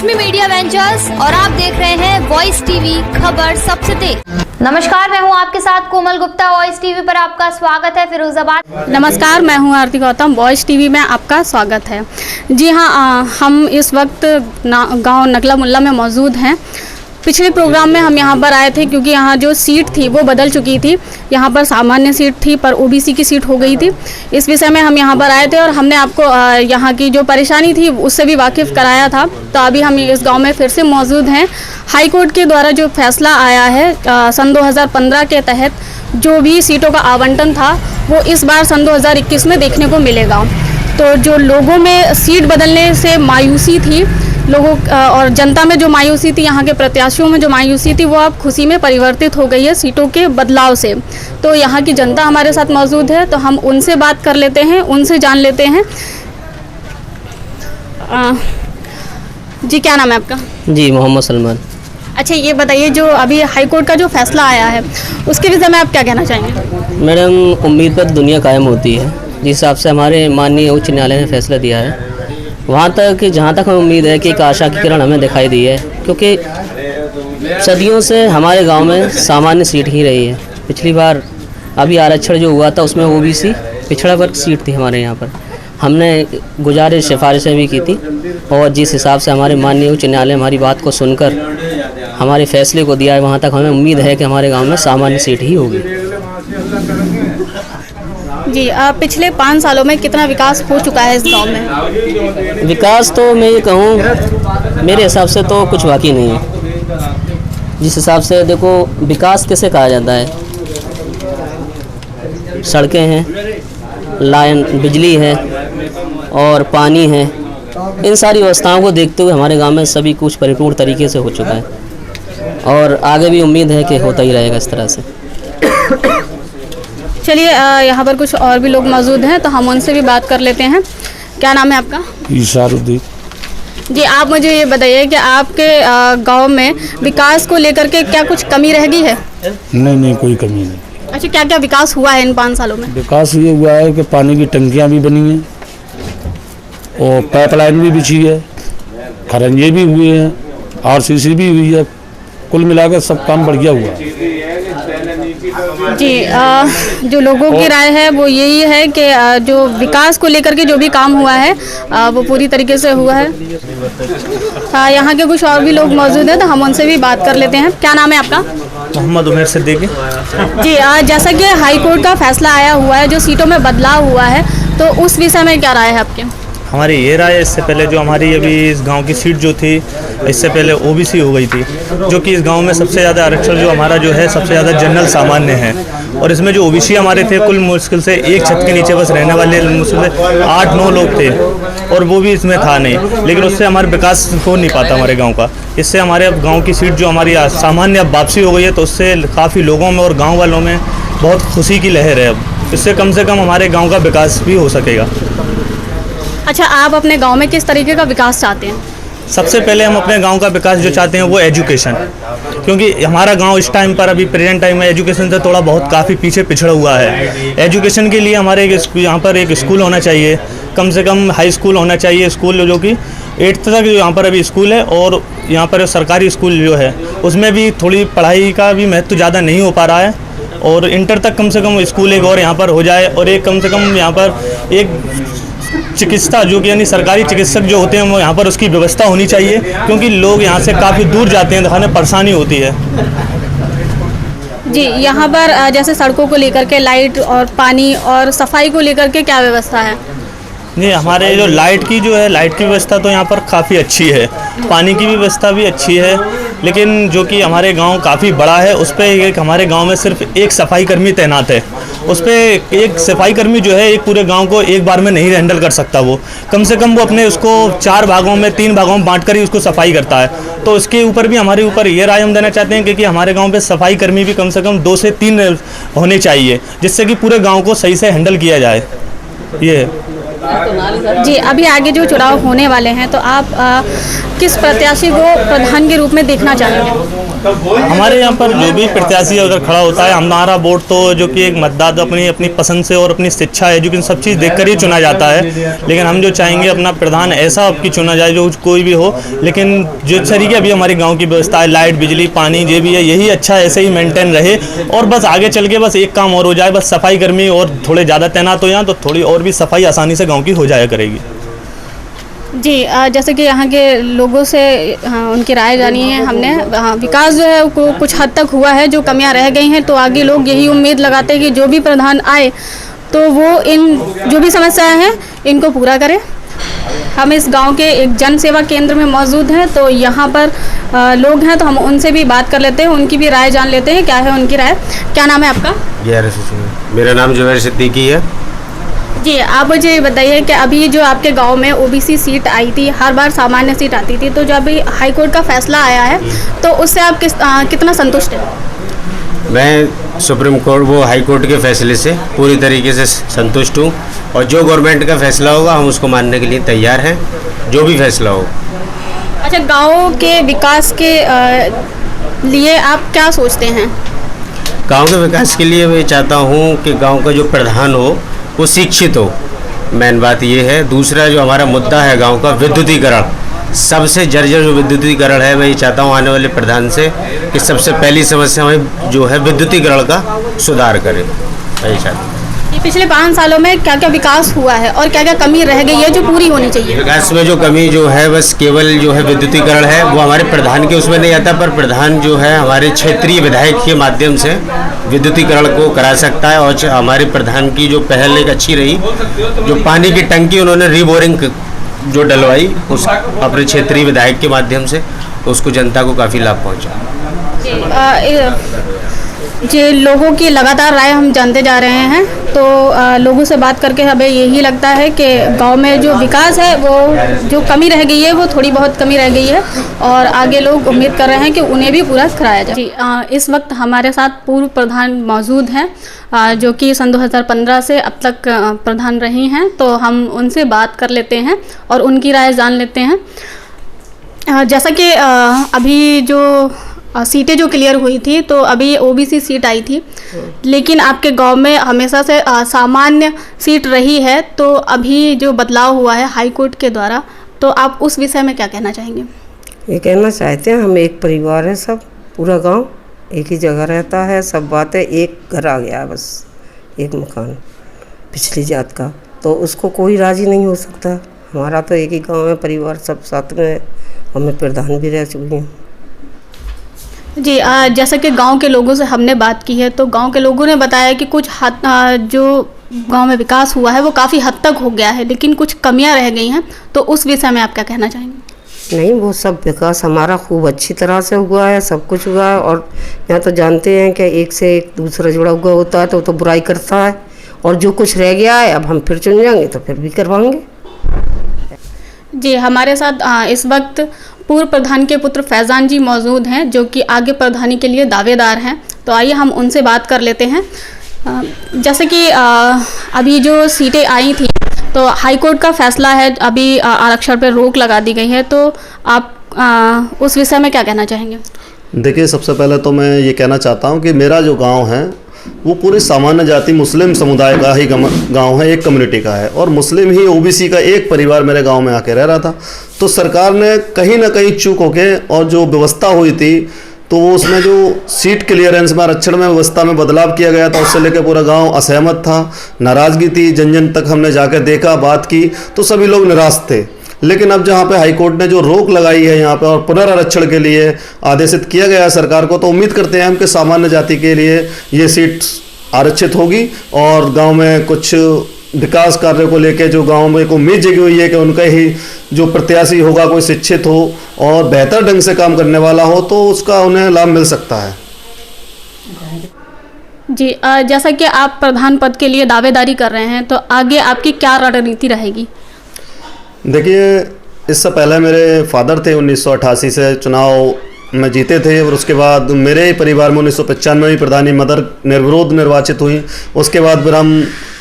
Lakshmi media ventures और आप देख रहे हैं वॉइस टीवी, खबर सबसे तेज। नमस्कार, मैं हूं आपके साथ कोमल गुप्ता। वॉइस टीवी पर आपका स्वागत है। फिरोजाबाद। नमस्कार, मैं हूं आरती गौतम। वॉइस टीवी में आपका स्वागत है। जी हाँ, हम इस वक्त गांव नकला मुल्ला में मौजूद हैं। पिछले प्रोग्राम में हम यहां पर आए थे क्योंकि यहां जो सीट थी वो बदल चुकी थी। यहां पर सामान्य सीट थी पर ओबीसी की सीट हो गई थी। इस विषय में हम यहां पर आए थे और हमने आपको यहां की जो परेशानी थी उससे भी वाकिफ़ कराया था। तो अभी हम इस गांव में फिर से मौजूद हैं। हाई कोर्ट के द्वारा जो फैसला आया है सन 2015 के तहत जो भी सीटों का आवंटन था वो इस बार सन 2021 में देखने को मिलेगा। तो जो लोगों में सीट बदलने से मायूसी थी, लोगों और जनता में जो मायूसी थी, यहाँ के प्रत्याशियों में जो मायूसी थी, वो अब खुशी में परिवर्तित हो गई है सीटों के बदलाव से। तो यहाँ की जनता हमारे साथ मौजूद है, तो हम उनसे बात कर लेते हैं, उनसे जान लेते हैं। जी, क्या नाम है आपका? जी, मोहम्मद सलमान। अच्छा, ये बताइए, जो अभी हाई कोर्ट का जो फैसला आया है उसके विषय में आप क्या कहना चाहेंगे? मैडम, उम्मीद पर दुनिया कायम होती है। जिस हिसाब से हमारे माननीय उच्च न्यायालय ने फैसला दिया है, वहाँ तक जहाँ तक हमें उम्मीद है कि एक आशा की किरण हमें दिखाई दी है, क्योंकि सदियों से हमारे गांव में सामान्य सीट ही रही है। पिछली बार अभी आरक्षण जो हुआ था उसमें ओबीसी पिछड़ा वर्ग सीट थी हमारे यहाँ पर। हमने गुजारिश सिफारिशें भी की थी और जिस हिसाब से हमारे माननीय उच्च न्यायालय हमारी बात को सुनकर हमारे फैसले को दिया है, वहाँ तक हमें उम्मीद है कि हमारे गाँव में सामान्य सीट ही होगी। जी, पिछले 5 सालों में कितना विकास हो चुका है इस गांव में? विकास तो मैं ये कहूँ, मेरे हिसाब से तो कुछ बाकी नहीं है। जिस हिसाब से देखो, विकास किसे कहा जाता है? सड़कें हैं, लाइन बिजली है और पानी है। इन सारी व्यवस्थाओं को देखते हुए हमारे गांव में सभी कुछ परिपूर्ण तरीके से हो चुका है और आगे भी उम्मीद है कि होता ही रहेगा इस तरह से। चलिए, यहाँ पर कुछ और भी लोग मौजूद हैं, तो हम उनसे भी बात कर लेते हैं। क्या नाम है आपका? इशारुद्दीन। जी, आप मुझे ये बताइए कि आपके गांव में विकास को लेकर के क्या कुछ कमी रह गई है? नहीं, कोई कमी नहीं। अच्छा, क्या क्या विकास हुआ है इन 5 सालों में? विकास ये हुआ है कि पानी की टंकियाँ भी बनी हैं और पाइपलाइन भी बिछी है, खरंजे भी हुए हैं, आरसीसी भी हुई है। कुल मिलाकर सब काम बढ़िया हुआ है। जी, जो लोगों की राय है वो यही है कि जो विकास को लेकर के जो भी काम हुआ है वो पूरी तरीके से हुआ है। यहाँ के कुछ और भी लोग मौजूद हैं, तो हम उनसे भी बात कर लेते हैं। क्या नाम है आपका? मोहम्मद उमर सिद्दीकी। जी, जैसा कि हाई कोर्ट का फैसला आया हुआ है, जो सीटों में बदलाव हुआ है, तो उस विषय में क्या राय है आपकी? हमारी ये राय है, इससे पहले जो हमारी अभी इस गांव की सीट जो थी, इससे पहले ओबीसी हो गई थी, जो कि इस गांव में सबसे ज़्यादा आरक्षण जो हमारा जो है सबसे ज़्यादा जनरल सामान्य है। और इसमें जो ओबीसी हमारे थे, कुल मुश्किल से एक छत के नीचे बस रहने वाले मुश्किल से 8-9 लोग थे और वो भी इसमें था नहीं। लेकिन उससे हमारा विकास हो नहीं पाता हमारे गाँव का। इससे हमारे अब गाँव की सीट जो हमारी सामान्य अब वापसी हो गई है, तो उससे काफ़ी लोगों में और गाँव वालों में बहुत खुशी की लहर है। अब इससे कम से कम हमारे गाँव का विकास भी हो सकेगा। अच्छा, आप अपने गांव में किस तरीके का विकास चाहते हैं? सबसे पहले हम अपने गांव का विकास जो चाहते हैं वो एजुकेशन, क्योंकि हमारा गांव इस टाइम पर अभी प्रेजेंट टाइम में एजुकेशन से थोड़ा बहुत काफ़ी पीछे पिछड़ा हुआ है। एजुकेशन के लिए हमारे यहाँ पर एक स्कूल होना चाहिए, कम से कम हाई स्कूल होना चाहिए। स्कूल जो कि 8th तक जो यहाँ पर अभी स्कूल है, और यहाँ पर सरकारी स्कूल जो है उसमें भी थोड़ी पढ़ाई का भी महत्व ज़्यादा नहीं हो पा रहा है। और इंटर तक कम से कम स्कूल एक और यहाँ पर हो जाए, और एक कम से कम यहाँ पर एक चिकित्सा जो कि यानी सरकारी चिकित्सक जो होते हैं वो यहाँ पर उसकी व्यवस्था होनी चाहिए, क्योंकि लोग यहाँ से काफ़ी दूर जाते हैं, दिखाने परेशानी होती है। जी, यहाँ पर जैसे सड़कों को लेकर के, लाइट और पानी और सफाई को लेकर के क्या व्यवस्था है? जी, हमारे जो लाइट की व्यवस्था तो यहाँ पर काफ़ी अच्छी है, पानी की भी व्यवस्था भी अच्छी है। लेकिन जो कि हमारे गांव काफ़ी बड़ा है, उस पर एक हमारे गांव में सिर्फ एक सफाई कर्मी तैनात है। उस पर एक सफाई कर्मी जो है एक पूरे गांव को एक बार में नहीं हैंडल कर सकता। वो कम से कम वो अपने उसको 4 भागों में 3 भागों में बांट कर ही उसको सफाई करता है। तो उसके ऊपर भी हमारे ऊपर ये राय हम देना चाहते हैं कि हमारे गाँव पर सफाई कर्मी भी कम से कम 2 से 3 होने चाहिए, जिससे कि पूरे गाँव को सही से हैंडल किया जाए। ये जी, अभी आगे जो चुनाव होने वाले हैं तो आप किस प्रत्याशी को प्रधान के रूप में देखना चाहेंगे? हमारे यहाँ पर जो भी प्रत्याशी अगर खड़ा होता है, हमारा वोट तो जो कि एक मतदाता अपनी पसंद से और अपनी शिक्षा एजुकेशन सब चीज़ देखकर ही चुना जाता है। लेकिन हम जो चाहेंगे अपना प्रधान ऐसा आपकी चुना जाए जो कोई भी हो, लेकिन जो तरीके अभी हमारे गांव की व्यवस्था है, लाइट बिजली पानी जो भी है, यही अच्छा ऐसे ही मेंटेन रहे और बस आगे चल के बस एक काम और हो जाए, बस सफाई कर्मी और थोड़े ज़्यादा तैनात हो जाए तो थोड़ी और भी सफाई आसानी से गाँव की हो जाया करेगी। जी, जैसे कि यहाँ के लोगों से उनकी राय जानी है हमने। विकास जो है वो कुछ हद तक हुआ है, जो कमियाँ रह गई हैं तो आगे लोग यही उम्मीद लगाते हैं कि जो भी प्रधान आए तो वो इन जो भी समस्याएं हैं इनको पूरा करे। हम इस गांव के एक जन सेवा केंद्र में मौजूद हैं तो यहाँ पर लोग हैं तो हम उनसे भी बात कर लेते हैं, उनकी भी राय जान लेते हैं क्या है उनकी राय। क्या नाम है आपका? मेरा नाम जुबैर सिद्दीकी है। जी, आप मुझे बताइए कि अभी जो आपके गांव में ओबीसी सीट आई थी, हर बार सामान्य सीट आती थी, तो जो अभी हाई कोर्ट का फैसला आया है तो उससे आप कितना संतुष्ट हैं? मैं सुप्रीम कोर्ट हाई कोर्ट के फैसले से पूरी तरीके से संतुष्ट हूँ और जो गवर्नमेंट का फैसला होगा हम उसको मानने के लिए तैयार हैं, जो भी फैसला हो। अच्छा, गांव के विकास के लिए आप क्या सोचते हैं? गांव के विकास के लिए मैं चाहता हूँ कि गांव का जो प्रधान हो वो शिक्षित हो, मेन बात ये है। दूसरा जो हमारा मुद्दा है गांव का विद्युतीकरण, सबसे जर्जर जो विद्युतीकरण है, मैं ये चाहता हूँ आने वाले प्रधान से कि सबसे पहली समस्या हमें जो है विद्युतीकरण का सुधार करें, यही चाहता हूँ। ये पिछले 5 सालों में क्या क्या विकास हुआ है और क्या क्या कमी रह गई है जो पूरी होनी चाहिए? विकास में जो कमी जो है बस केवल जो है विद्युतीकरण है, वो हमारे प्रधान के उसमें नहीं आता, पर प्रधान जो है हमारे क्षेत्रीय विधायक के माध्यम से विद्युतीकरण को करा सकता है। और हमारे प्रधान की जो पहल एक अच्छी रही, जो पानी की टंकी उन्होंने रीबोरिंग जो डलवाई उस अपने क्षेत्रीय विधायक के माध्यम से, तो उसको जनता को काफ़ी लाभ पहुँचा। जी, लोगों की लगातार राय हम जानते जा रहे हैं तो लोगों से बात करके हमें यही लगता है कि गांव में जो विकास है वो जो कमी रह गई है वो थोड़ी बहुत कमी रह गई है और आगे लोग उम्मीद कर रहे हैं कि उन्हें भी पूरा कराया जाए। जी, इस वक्त हमारे साथ पूर्व प्रधान मौजूद हैं जो कि सन 2015 से अब तक प्रधान रही हैं, तो हम उनसे बात कर लेते हैं और उनकी राय जान लेते हैं। जैसा कि अभी जो सीटें जो क्लियर हुई थी तो अभी ओबीसी सीट आई थी, लेकिन आपके गांव में हमेशा से सामान्य सीट रही है, तो अभी जो बदलाव हुआ है हाई कोर्ट के द्वारा, तो आप उस विषय में क्या कहना चाहेंगे? ये कहना चाहते हैं हम एक परिवार है, सब पूरा गांव एक ही जगह रहता है, सब बातें एक घर आ गया है, बस एक मकान पिछली जात का, तो उसको कोई राजी नहीं हो सकता। हमारा तो एक ही गाँव है, परिवार सब साथ में, हमें प्रधान भी रह चुकी हैं। जी, जैसा कि गांव के लोगों से हमने बात की है तो गांव के लोगों ने बताया कि कुछ जो गांव में विकास हुआ है वो काफ़ी हद तक हो गया है, लेकिन कुछ कमियां रह गई हैं, तो उस विषय में आप क्या कहना चाहेंगे? नहीं, वो सब विकास हमारा खूब अच्छी तरह से हुआ है, सब कुछ हुआ है। और यहाँ तो जानते हैं कि एक से एक दूसरा जुड़ा हुआ होता है तो बुराई करता है, और जो कुछ रह गया है अब हम फिर चुन जाएंगे तो फिर भी करवाएंगे। जी, हमारे साथ इस वक्त पूर्व प्रधान के पुत्र फैज़ान जी मौजूद हैं जो कि आगे प्रधानी के लिए दावेदार हैं, तो आइए हम उनसे बात कर लेते हैं। जैसे कि अभी जो सीटें आई थी तो हाई कोर्ट का फैसला है, अभी आरक्षण पर रोक लगा दी गई है, तो आप उस विषय में क्या कहना चाहेंगे? देखिए, सबसे पहले तो मैं ये कहना चाहता हूँ कि मेरा जो गांव है वो पूरी सामान्य जाति मुस्लिम समुदाय का ही गांव है, एक कम्युनिटी का है, और मुस्लिम ही ओबीसी का एक परिवार मेरे गांव में आके रह रहा था। तो सरकार ने कहीं ना कहीं चूक होके और जो व्यवस्था हुई थी तो वो उसमें जो सीट क्लियरेंस में आरक्षण में व्यवस्था में बदलाव किया गया था, उससे लेकर पूरा गांव असहमत था, नाराज़गी थी, जन जन तक हमने जाकर देखा, बात की, तो सभी लोग निराश थे। लेकिन अब जहाँ पे हाई कोर्ट ने जो रोक लगाई है यहाँ पे और पुनर्आरक्षण के लिए आदेशित किया गया है सरकार को, तो उम्मीद करते हैं हम कि सामान्य जाति के लिए ये सीट आरक्षित होगी और गांव में कुछ विकास कार्यों को लेकर जो गांव में एक उम्मीद जगी हुई है कि उनका ही जो प्रत्याशी होगा कोई शिक्षित हो और बेहतर ढंग से काम करने वाला हो, तो उसका उन्हें लाभ मिल सकता है। जी, जैसा कि आप प्रधान पद के लिए दावेदारी कर रहे हैं तो आगे आपकी क्या रणनीति रहेगी? देखिए, इससे पहले मेरे फादर थे 1988 से चुनाव में जीते थे और उसके बाद मेरे ही परिवार में 1995 में प्रधानी मदर निर्विरोध निर्वाचित हुई। उसके बाद फिर हम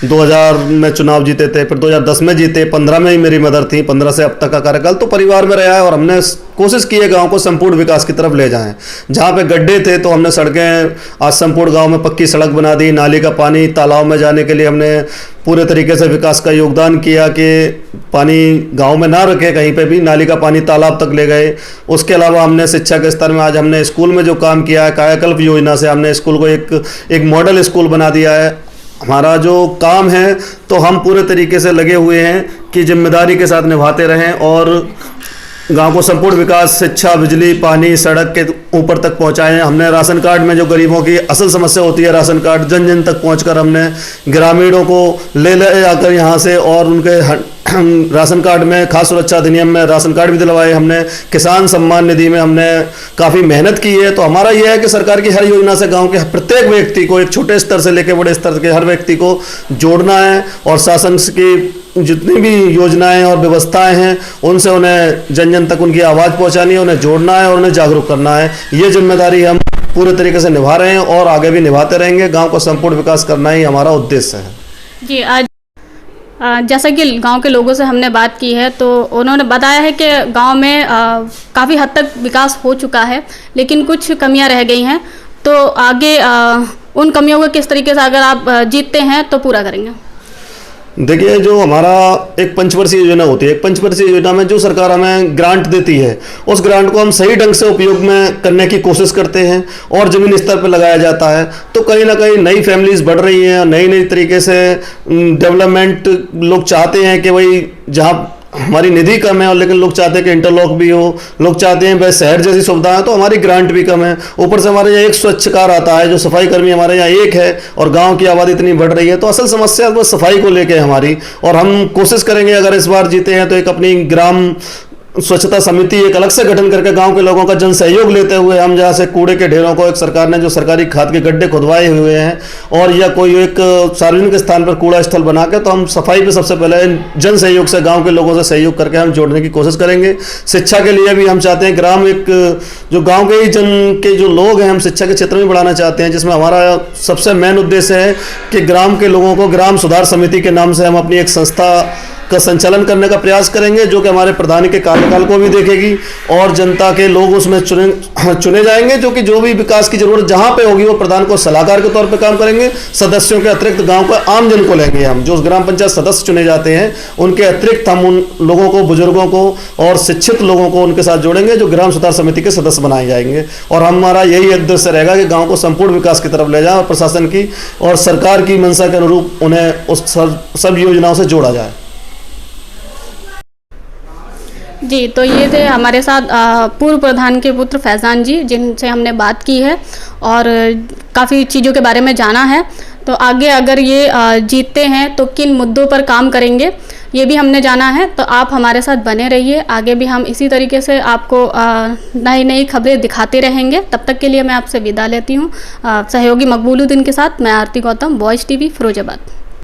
2000 में चुनाव जीते थे, फिर 2010 में जीते, 15 में ही मेरी मदर थी, 15 से अब तक का कार्यकाल तो परिवार में रहा है। और हमने कोशिश की है गांव को संपूर्ण विकास की तरफ ले जाएं। जहां पे गड्ढे थे तो हमने सड़कें आज संपूर्ण गांव में पक्की सड़क बना दी, नाली का पानी तालाब में जाने के लिए हमने पूरे तरीके से विकास का योगदान किया कि पानी गांव में ना रखे, कहीं पे भी नाली का पानी तालाब तक ले गए। उसके अलावा हमने शिक्षा के स्तर में आज हमने स्कूल में जो काम किया है, कायाकल्प योजना से हमने स्कूल को एक मॉडल स्कूल बना दिया है। हमारा जो काम है तो हम पूरे तरीके से लगे हुए हैं कि जिम्मेदारी के साथ निभाते रहें और गांव को संपूर्ण विकास, शिक्षा, बिजली, पानी, सड़क के ऊपर तक पहुंचाएं। हमने राशन कार्ड में जो गरीबों की असल समस्या होती है, राशन कार्ड जन जन तक पहुंचकर हमने ग्रामीणों को ले आकर यहाँ से और उनके राशन कार्ड में खास सुरक्षा अधिनियम में राशन कार्ड भी दिलवाए। हमने किसान सम्मान निधि में हमने काफ़ी मेहनत की है। तो हमारा यह है कि सरकार की हर योजना से गांव के प्रत्येक व्यक्ति को, एक छोटे स्तर से लेकर बड़े स्तर के हर व्यक्ति को जोड़ना है और शासन की जितनी भी योजनाएं और व्यवस्थाएं हैं उनसे उन्हें जन जन तक उनकी आवाज़ पहुंचानी है, उन्हें जोड़ना है और उन्हें जागरूक करना है। ये जिम्मेदारी हम पूरे तरीके से निभा रहे हैं और आगे भी निभाते रहेंगे। गाँव का संपूर्ण विकास करना ही हमारा उद्देश्य है। जी, आज जैसा कि गांव के लोगों से हमने बात की है तो उन्होंने बताया है कि गांव में काफ़ी हद तक विकास हो चुका है, लेकिन कुछ कमियां रह गई हैं। तो आगे उन कमियों को किस तरीके से अगर आप जीतते हैं तो पूरा करेंगे? देखिए, जो हमारा एक पंचवर्षीय योजना होती है, एक पंचवर्षीय योजना में जो सरकार हमें ग्रांट देती है उस ग्रांट को हम सही ढंग से उपयोग में करने की कोशिश करते हैं और ज़मीन स्तर पर लगाया जाता है। तो कहीं ना कहीं नई फैमिलीज बढ़ रही हैं, नई नई तरीके से डेवलपमेंट लोग चाहते हैं कि भाई जहाँ हमारी निधि कम है और लेकिन लोग चाहते हैं कि इंटरलॉक भी हो, लोग चाहते हैं भाई शहर जैसी सुविधाएं, तो हमारी ग्रांट भी कम है। ऊपर से हमारे यहाँ एक स्वच्छ कार आता है, जो सफाई कर्मी हमारे यहाँ एक है और गांव की आबादी इतनी बढ़ रही है। तो असल समस्या वो सफाई को लेके हमारी, और हम कोशिश करेंगे अगर इस बार जीते हैं तो एक अपनी ग्राम स्वच्छता समिति एक अलग से गठन करके गांव के लोगों का जन सहयोग लेते हुए हम जहाँ से कूड़े के ढेरों को, एक सरकार ने जो सरकारी खाद के गड्ढे खुदवाए हुए हैं और या कोई एक सार्वजनिक स्थान पर कूड़ा स्थल बना के, तो हम सफाई पे सबसे पहले जन सहयोग से, गांव के लोगों से सहयोग करके हम जोड़ने की कोशिश करेंगे। शिक्षा के लिए भी हम चाहते हैं ग्राम, एक जो गाँव के ही जन के जो लोग हैं, हम शिक्षा के क्षेत्र में बढ़ाना चाहते हैं, जिसमें हमारा सबसे मेन उद्देश्य है कि ग्राम के लोगों को ग्राम सुधार समिति के नाम से हम अपनी एक संस्था का संचालन करने का प्रयास करेंगे, जो कि हमारे प्रधान के कार्यकाल को भी देखेगी और जनता के लोग उसमें चुने जाएंगे, जो कि जो भी विकास की जरूरत जहां पे होगी वो प्रधान को सलाहकार के तौर पे काम करेंगे। सदस्यों के अतिरिक्त गांव का आम जन को लेंगे हम, जो ग्राम पंचायत सदस्य चुने जाते हैं उनके अतिरिक्त हम उन लोगों को, बुजुर्गों को और शिक्षित लोगों को उनके साथ जोड़ेंगे, जो ग्राम सुधार समिति के सदस्य बनाए जाएंगे। और हमारा यही उद्देश्य रहेगा कि गाँव को संपूर्ण विकास की तरफ ले जाए और प्रशासन की और सरकार की मंशा के अनुरूप उन्हें उस सब योजनाओं से जोड़ा जाए। जी, तो ये थे हमारे साथ पूर्व प्रधान के पुत्र फैज़ान जी, जिनसे हमने बात की है और काफ़ी चीज़ों के बारे में जाना है। तो आगे अगर ये जीतते हैं तो किन मुद्दों पर काम करेंगे ये भी हमने जाना है। तो आप हमारे साथ बने रहिए, आगे भी हम इसी तरीके से आपको नई नई खबरें दिखाते रहेंगे। तब तक के लिए मैं आपसे विदा लेती हूँ। सहयोगी मकबूलुद्दीन के साथ मैं आरती गौतम, वॉइस टीवी, फिरोजाबाद।